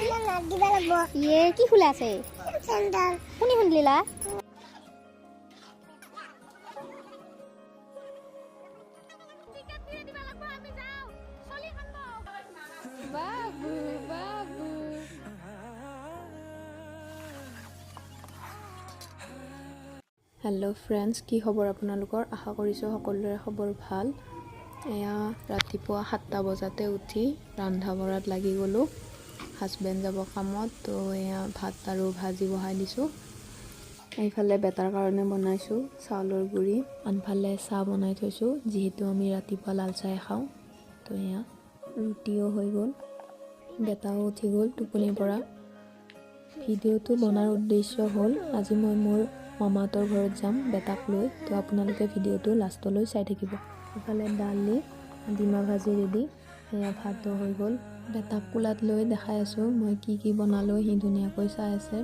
ইয়ে কি খোলা আছে শুনি শুনলিলা বাবু বাবু হেল্ল' ফ্ৰেণ্ডছ, কি খবৰ আপোনালোকৰ? আশা কৰিছোঁ সকলোৰে খবৰ ভাল। এয়া ৰাতিপুৱা 7টা বজাতে উঠি ৰন্ধা বঢ়াত লাগি গ'লোঁ। হাজবেণ্ড যাব কামত, তো এয়া ভাত আৰু ভাজি বহাই দিছোঁ। এইফালে বেটাৰ কাৰণে বনাইছোঁ চাউলৰ গুড়ি, আনফালে চাহ বনাই থৈছোঁ, যিহেতু আমি ৰাতিপুৱা লাল চাহ খাওঁ। তো এয়া ৰুটিও হৈ গ'ল, বেটাও উঠি গ'ল টোপনিৰ পৰা। ভিডিঅ'টো বনোৱাৰ উদ্দেশ্য হ'ল আজি মই মোৰ মামাহঁতৰ ঘৰত যাম বেটাক লৈ, তো আপোনালোকে ভিডিঅ'টো লাষ্টলৈ চাই থাকিব। ইফালে দালি, ডিমা ভাজি ৰেডি, সেয়া ভাতো হৈ গ'ল। বেটাক কোলাত লৈ দেখাই আছোঁ মই কি বনালোঁ, সি ধুনীয়াকৈ চাই আছে।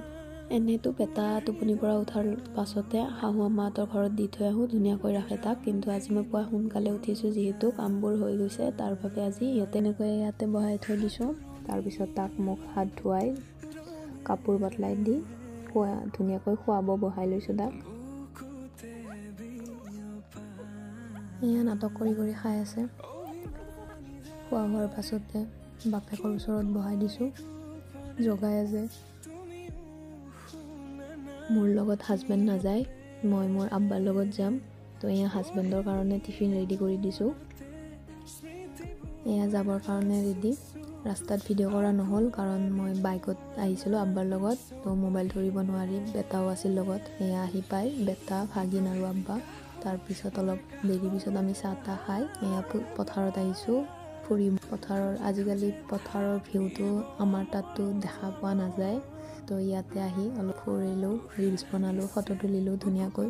এনেইতো বেটা টোপনিৰ পৰা উঠাৰ পাছতে শাহু মামাহঁতৰ ঘৰত দি থৈ আহোঁ, ধুনীয়াকৈ ৰাখে তাক। কিন্তু আজি মই পুৱা সোনকালে উঠিছোঁ, যিহেতু কামবোৰ হৈ গৈছে, তাৰ বাবে আজি তেনেকৈ ইয়াতে বহাই থৈ দিছোঁ। তাৰপিছত তাক মুখ হাত ধুৱাই কাপোৰ বদলাই দি ধুনীয়াকৈ খুৱাব বহাই লৈছোঁ তাক। এয়া নাটক কৰি খাই আছে। খোৱা হোৱাৰ পাছতে বাপেকৰ ওচৰত বহাই দিছোঁ, জগাই আছে। মোৰ লগত হাজবেণ্ড নাযায়, মই মোৰ আব্বাৰ লগত যাম। তো এয়া হাজবেণ্ডৰ কাৰণে টিফিন ৰেডি কৰি দিছোঁ। এয়া যাবৰ কাৰণে ৰেডি। ৰাস্তাত ভিডিঅ' কৰা নহ'ল, কাৰণ মই বাইকত আহিছিলোঁ আব্বাৰ লগত, তো মোবাইল ধৰিব নোৱাৰি, বেটাও আছিল লগত। এয়া আহি পাই বেটা, ভাগিন আৰু আব্বা। তাৰপিছত অলপ দেৰি পিছত আমি চাহ তাহ খাই এয়া পথাৰত আহিছোঁ ফুৰিব। আজিকালি পথাৰৰ ভিউটো আমাৰ তাততো দেখা পোৱা নাযায়, তো ইয়াতে আহি অলপ ফুৰিলোঁ, ৰিলছ বনালোঁ, ফটো তুলিলোঁ ধুনীয়াকৈ।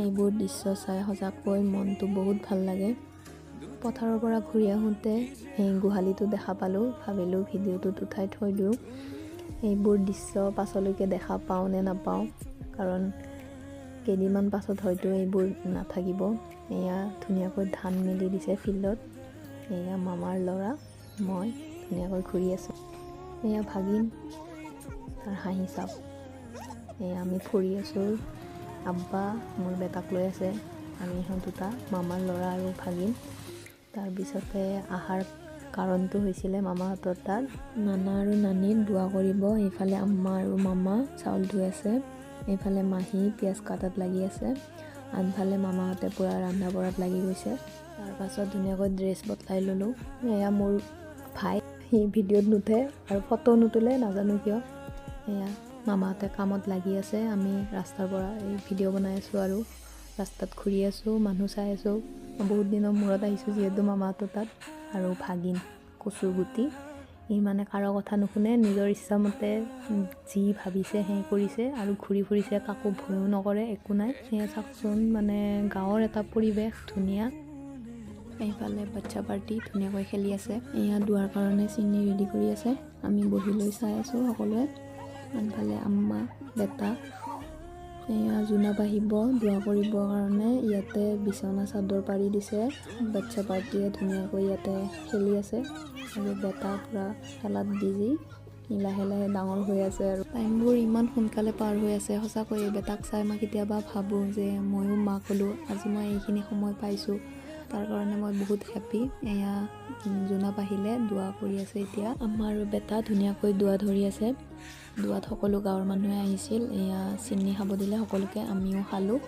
এইবোৰ দৃশ্য চাই সঁচাকৈ মনটো বহুত ভাল লাগে। পথাৰৰ পৰা ঘূৰি আহোঁতে এই গোহালিটো দেখা পালোঁ, ভাবিলোঁ ভিডিঅ'টোত উঠাই থৈ দিওঁ। এইবোৰ দৃশ্য পাছলৈকে দেখা পাওঁ নে নাপাওঁ, কাৰণ কেইদিনমান পাছত হয়তো এইবোৰ নাথাকিব। এয়া ধুনীয়াকৈ ধান মেলি দিছে ফিল্ডত। এয়া মামাৰ ল'ৰা, মই ধুনীয়াকৈ ঘূৰি আছোঁ। এয়া ভাগিন, তাৰ হাঁহি চাপ। এয়া আমি ফুৰি আছোঁ, আব্বা মোৰ বেটাক লৈ আছে, আমি ইহঁত দুটা মামাৰ ল'ৰা আৰু ভাগিন। তাৰপিছতে আহাৰ কাৰণটো হৈছিলে মামাহঁতৰ তাত নানা আৰু নানীৰ দোৱা কৰিব। এইফালে আম্মা আৰু মামা চাউল ধুই আছে, এইফালে মাহী পিঁয়াজ কাটাত লাগি আছে, আনফালে মামাহঁতে পূৰা ৰন্ধা বঢ়াত লাগি গৈছে। তাৰপাছত ধুনীয়াকৈ ড্ৰেছ বদলাই ল'লোঁ। এয়া মোৰ ভাই, সি ভিডিঅ'ত নুঠে আৰু ফটো নুতুলে, নাজানো কিয়। এয়া মামাহঁতে কামত লাগি আছে, আমি ৰাস্তাৰ পৰা এই ভিডিঅ' বনাই আছোঁ আৰু ৰাস্তাত ঘূৰি আছোঁ, মানুহ চাই আছোঁ। বহুত দিনৰ মূৰত আহিছোঁ যিহেতু মামাহঁতৰ তাত। আৰু ভাগিন কচুৰ গুটি, ই মানে কাৰো কথা নুশুনে, নিজৰ ইচ্ছামতে যি ভাবিছে সেই কৰিছে আৰু ঘূৰি ফুৰিছে, কাকো ভয়ো নকৰে, একো নাই। সেয়া চাওকচোন, মানে গাঁৱৰ এটা পৰিৱেশ ধুনীয়া। এইফালে বাচ্ছা পাৰ্টি ধুনীয়াকৈ খেলি আছে। এয়া দুৱাৰ কাৰণে চিনি ৰেডি কৰি আছে, আমি বহি লৈ চাই আছোঁ সকলোৱে। আনফালে আম্মা, বেটা, এয়া জোনাব আহিব দোৱা কৰিবৰ কাৰণে। ইয়াতে বিচনা চাদৰ পাৰি দিছে, বাচ্ছা পাৰ্টিয়ে ধুনীয়াকৈ ইয়াতে খেলি আছে। আৰু বেটা পূৰা খেলাত বিজি, লাহে লাহে ডাঙৰ হৈ আছে। আৰু টাইমবোৰ ইমান সোনকালে পাৰ হৈ আছে, সঁচাকৈ বেটাক চাই মই কেতিয়াবা ভাবোঁ যে ময়ো মাক হ'লোঁ, আজি মই এইখিনি সময় পাইছোঁ, তাৰ কাৰণে মই বহুত হেপ্পী। এয়া জোনাব আহিলে দোৱা কৰি আছে এতিয়া। আম্মা আৰু বেটা ধুনীয়াকৈ দোৱা ধৰি আছে। দোৱাত সকলো গাঁৱৰ মানুহে আহিছিল, এয়া চিনি খাব দিলে সকলোকে, আমিও খালোঁ।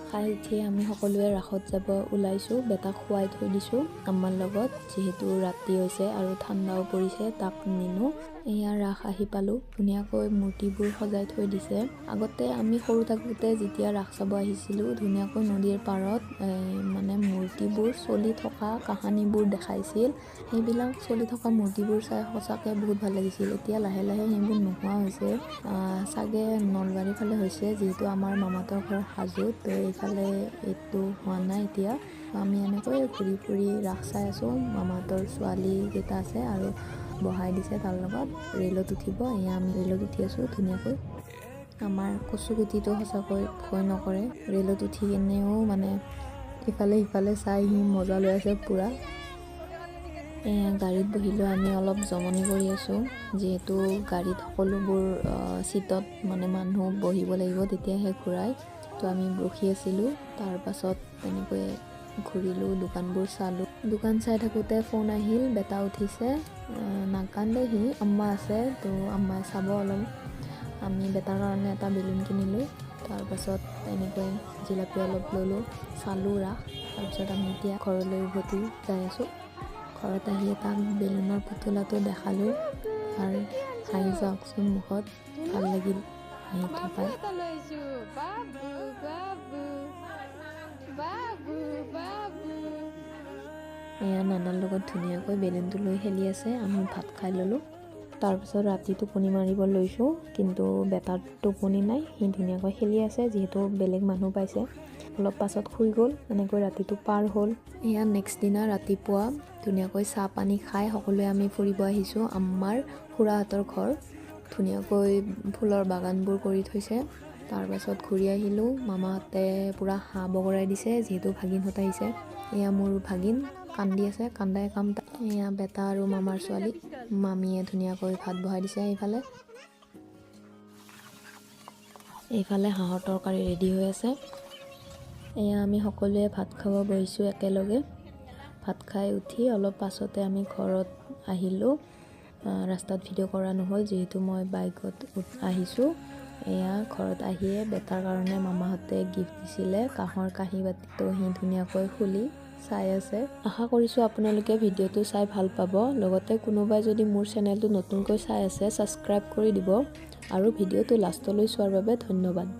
খাই উঠি আমি সকলোৱে ৰাসত যাব ওলাইছোঁ। বেটাক শুৱাই থৈ দিছোঁ আম্মাৰ লগত, যিহেতু ৰাতি হৈছে আৰু ঠাণ্ডাও পৰিছে, তাক নিনো। এয়া ৰাস আহি পালোঁ, ধুনীয়াকৈ মূৰ্তিবোৰ সজাই থৈ দিছে। আগতে আমি সৰু থাকোঁতে যেতিয়া ৰাস চাব আহিছিলোঁ, ধুনীয়াকৈ নদীৰ পাৰত মানে মূৰ্তিবোৰ চলি থকা কাহানীবোৰ দেখাইছিল। সেইবিলাক চলি থকা মূৰ্তিবোৰ চাই সঁচাকৈ বহুত ভাল লাগিছিল। এতিয়া লাহে লাহে সেইবোৰ নোহোৱা হৈছে, চাগে নলবাৰীৰ ফালে হৈছে, যিহেতু আমাৰ মামাহঁতৰ ঘৰ হাজোত, তো এইফালে এইটো হোৱা নাই এতিয়া। আমি এনেকৈ ঘূৰি ফুৰি ৰাস চাই আছোঁ। মামাহঁতৰ ছোৱালী কেইটা আছে আৰু বহাই দিছে তাৰ লগত, ৰে'লত উঠিব। এয়া আমি ৰে'লত উঠি আছোঁ ধুনীয়াকৈ। আমাৰ কচুগুটিটো সঁচাকৈ ভয় নকৰে, ৰে'লত উঠি কিনেও মানে ইফালে সিফালে চাই সি মজা লৈ আছে পূৰা। গাড়ীত বহিলৈ আমি অলপ জমনি কৰি আছোঁ, যিহেতু গাড়ীত সকলোবোৰ চিটত মানে মানুহ বহিব লাগিব, তেতিয়াহে ঘূৰাই। তো আমি ৰখি আছিলোঁ। তাৰ পাছত তেনেকৈ ঘূৰিলোঁ, দোকানবোৰ চালোঁ। দোকান চাই থাকোঁতে ফোন আহিল, বেটা উঠিছে, নাকান্দে সি, আম্মা আছে, তো আম্মাই চাব অলপ। আমি বেটাৰ কাৰণে এটা বেলুন কিনিলোঁ। তাৰপাছত এনেকৈ জিলাপি অলপ ল'লোঁ, চালোঁ ৰাস। তাৰপিছত আমি এতিয়া ঘৰলৈ উভতি যাই আছোঁ। ঘৰত আহি এটা বেলুনৰ পুতলাটো দেখালোঁ আৰু হাঁহি যাওকচোন মুখত, ভাল লাগিল হাঁহিটো পাই। এয়া নানাৰ লগত ধুনীয়াকৈ বেলুনটো লৈ খেলি আছে, আমি ভাত খাই ল'লোঁ। তাৰপিছত ৰাতি টোপনি মাৰিব লৈছোঁ, কিন্তু বেটাৰ টোপনি নাই, সি ধুনীয়াকৈ খেলি আছে, যিহেতু বেলেগ মানুহ পাইছে। অলপ পাছত শুই গ'ল, এনেকৈ ৰাতিটো পাৰ হ'ল। এয়া নেক্সট দিনা ৰাতিপুৱা ধুনীয়াকৈ চাহ পানী খাই সকলোৱে আমি ফুৰিব আহিছোঁ আমাৰ খুৰাহঁতৰ ঘৰ। ধুনীয়াকৈ ফুলৰ বাগানবোৰ কৰি থৈছে। তাৰপাছত ঘূৰি আহিলোঁ, মামাহঁতে পূৰা হাঁহ বগৰাই দিছে, যিহেতু ভাগিনহঁত আহিছে। এয়া মোৰ ভাগিন কান্দি আছে, কান্দাই কাম। এয়া বেটা আৰু মামাৰ ছোৱালী, মামীয়ে ধুনীয়াকৈ ভাত বহাই দিছে। এইফালে হাঁহৰ তৰকাৰী ৰেডি হৈ আছে। এয়া আমি সকলোৱে ভাত খাব বহিছোঁ একেলগে। ভাত খাই উঠি অলপ পাছতে আমি ঘৰত আহিলোঁ। ৰাস্তাত ভিডিঅ' কৰা নহ'ল, যিহেতু মই বাইকত আহিছোঁ। এয়া ঘৰত আহিয়ে বেটাৰ কাৰণে মামাহঁতে গিফ্ট দিছিলে, কাঁহৰ কাঁহী বাতিটো সি ধুনীয়াকৈ খুলি চাই আছে। আশা কৰিছোঁ আপোনালোকে ভিডিঅ'টো চাই ভাল পাব। লগতে কোনোবাই যদি মোৰ চেনেলটো নতুনকৈ চাই আছে, ছাবস্ক্ৰাইব কৰি দিব আৰু ভিডিঅ'টো লাষ্টলৈ চোৱাৰ বাবে ধন্যবাদ।